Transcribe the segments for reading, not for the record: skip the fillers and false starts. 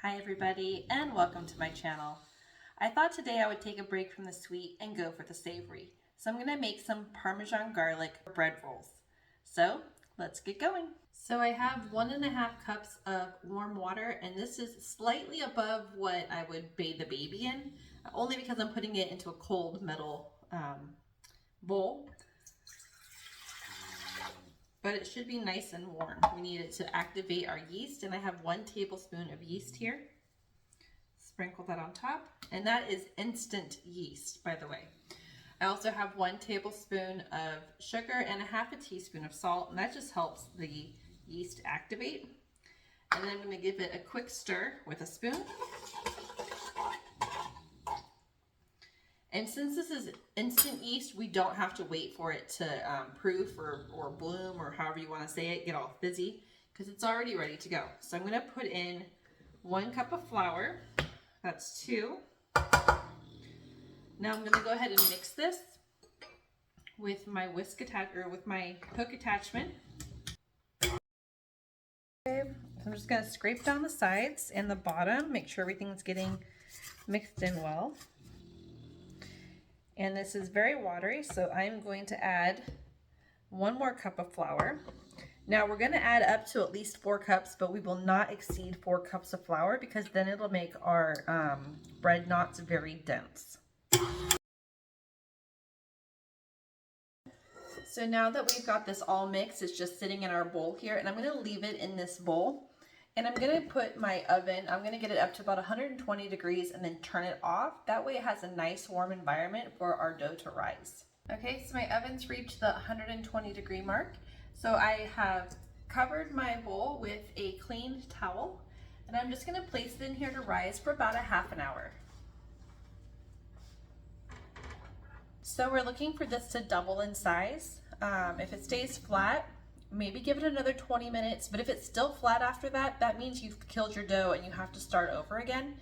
Hi everybody and welcome to my channel. I thought today I would take a break from the sweet and go for the savory. So I'm going to make some Parmesan garlic bread rolls. So let's get going. So I have 1.5 cups of warm water, and this is slightly above what I would bathe the baby in, only because I'm putting it into a cold metal bowl. But it should be nice and warm. We need it to activate our yeast, and I have 1 tablespoon of yeast here. Sprinkle that on top, and that is instant yeast, by the way. I also have 1 tablespoon of sugar and 1/2 teaspoon of salt, and that just helps the yeast activate. And then I'm going to give it a quick stir with a spoon. And since this is instant yeast, we don't have to wait for it to proof or bloom, or however you want to say it, get all fizzy, because it's already ready to go. So I'm going to put in 1 cup of flour. That's 2. Now I'm going to go ahead and mix this with my with my hook attachment. Okay, so I'm just going to scrape down the sides and the bottom, make sure everything's getting mixed in well. And this is very watery, so I'm going to add 1 more cup of flour. Now we're going to add up to at least 4 cups, but we will not exceed 4 cups of flour, because then it'll make our bread knots very dense. So now that we've got this all mixed, it's just sitting in our bowl here, and I'm going to leave it in this bowl. And I'm going to put my oven, I'm going to get it up to about 120 degrees and then turn it off. That way it has a nice warm environment for our dough to rise. Okay, so my oven's reached the 120 degree mark. So I have covered my bowl with a clean towel, and I'm just going to place it in here to rise for about 1/2 hour. So we're looking for this to double in size. If it stays flat, maybe give it another 20 minutes, but if it's still flat after that, that means you've killed your dough and you have to start over again.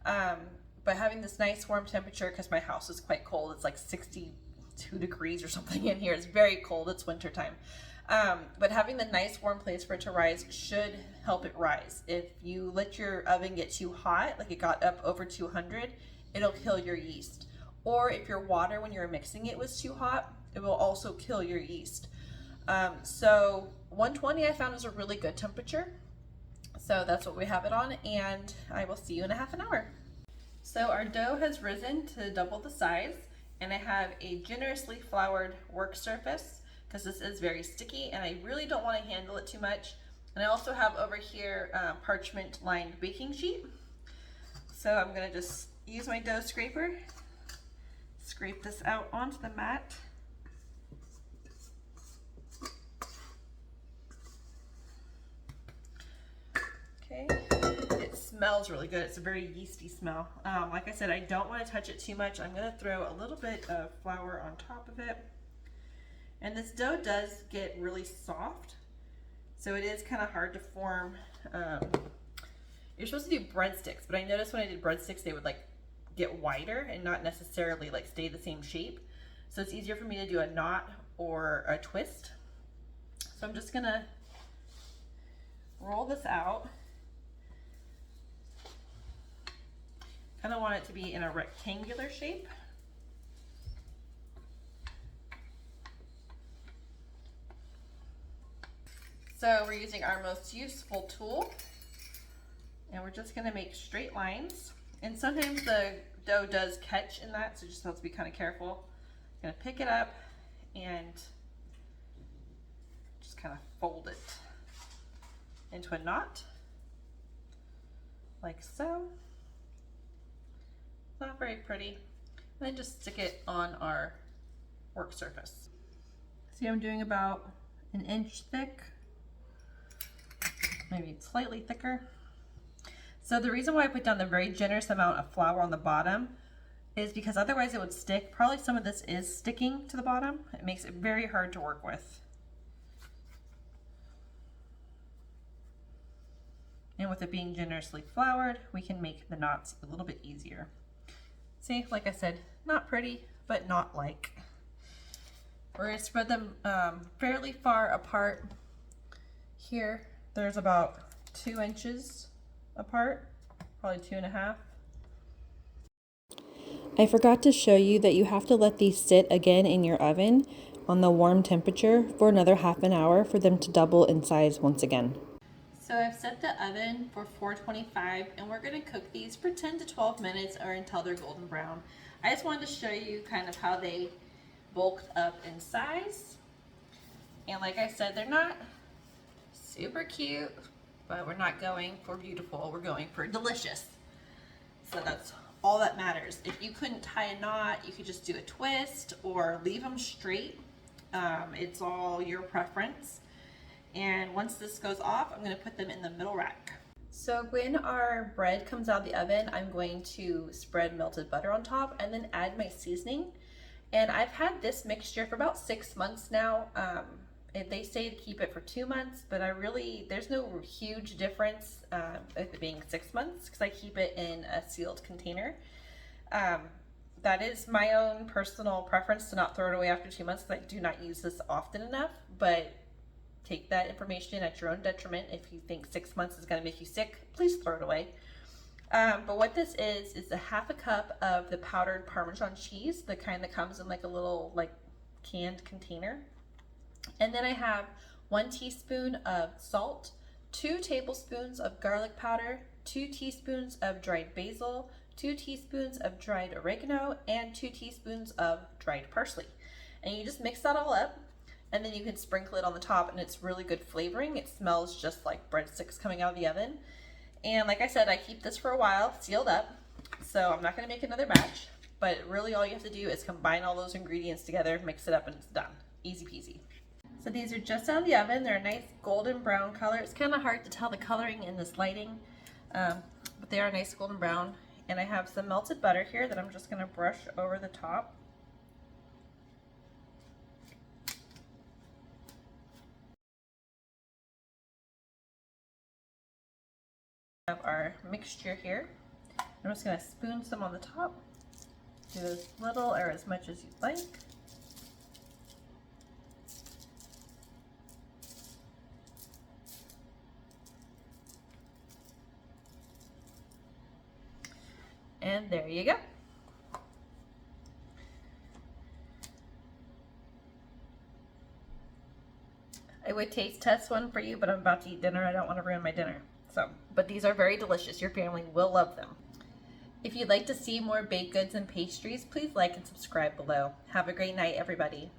But having this nice warm temperature, because my house is quite cold, it's like 62 degrees or something in here, it's very cold, it's winter time. But having the nice warm place for it to rise should help it rise. If you let your oven get too hot, like it got up over 200, it'll kill your yeast. Or if your water when you're mixing it was too hot, it will also kill your yeast. So 120 I found is a really good temperature. So that's what we have it on, and I will see you in 1/2 hour. So our dough has risen to double the size, and I have a generously floured work surface because this is very sticky and I really don't want to handle it too much. And I also have over here parchment lined baking sheet. So I'm going to just use my dough scraper, scrape this out onto the mat. Okay, it smells really good. It's a very yeasty smell. Like I said, I don't want to touch it too much. I'm going to throw a little bit of flour on top of it. And this dough does get really soft, so it is kind of hard to form. You're supposed to do breadsticks, but I noticed when I did breadsticks, they would like get wider and not necessarily like stay the same shape. So it's easier for me to do a knot or a twist. So I'm just going to roll this out. Kind of want it to be in a rectangular shape. So we're using our most useful tool, and we're just going to make straight lines. And sometimes the dough does catch in that, so just have to be kind of careful. I'm going to pick it up and just kind of fold it into a knot, like so. Not very pretty. And then just stick it on our work surface. See, I'm doing about 1 inch thick, maybe slightly thicker. So the reason why I put down the very generous amount of flour on the bottom is because otherwise it would stick. Probably some of this is sticking to the bottom. It makes it very hard to work with. And with it being generously floured, we can make the knots a little bit easier. See, like I said, not pretty, but not like. We're going to spread them fairly far apart. Here, there's about 2 inches apart. probably 2.5. I forgot to show you that you have to let these sit again in your oven on the warm temperature for another half an hour for them to double in size once again. So I've set the oven for 425 and we're going to cook these for 10 to 12 minutes or until they're golden brown. I just wanted to show you kind of how they bulked up in size. And like I said, they're not super cute, but we're not going for beautiful, we're going for delicious. So that's all that matters. If you couldn't tie a knot, you could just do a twist or leave them straight. It's all your preference. And once this goes off, I'm going to put them in the middle rack. So when our bread comes out of the oven, I'm going to spread melted butter on top and then add my seasoning. And I've had this mixture for about 6 months now. They say to keep it for 2 months, but there's no huge difference with it being 6 months because I keep it in a sealed container. That is my own personal preference to not throw it away after 2 months because I do not use this often enough, but take that information at your own detriment. If you think 6 months is going to make you sick, please throw it away. But what this is a half a cup of the powdered Parmesan cheese, the kind that comes in like a little canned container. And then I have 1 teaspoon of salt, 2 tablespoons of garlic powder, 2 teaspoons of dried basil, 2 teaspoons of dried oregano, and 2 teaspoons of dried parsley. And you just mix that all up. And then you can sprinkle it on the top and it's really good flavoring. It smells just like breadsticks coming out of the oven. And like I said, I keep this for a while sealed up. So I'm not gonna make another batch, but really all you have to do is combine all those ingredients together, mix it up, and it's done. Easy peasy. So these are just out of the oven. They're a nice golden brown color. It's kind of hard to tell the coloring in this lighting, but they are a nice golden brown. And I have some melted butter here that I'm just gonna brush over the top. Have our mixture here. I'm just going to spoon some on the top. Do as little or as much as you'd like. And there you go. I would taste test one for you, but I'm about to eat dinner. I don't want to ruin my dinner. But these are very delicious. Your family will love them. If you'd like to see more baked goods and pastries, please like and subscribe below. Have a great night, everybody.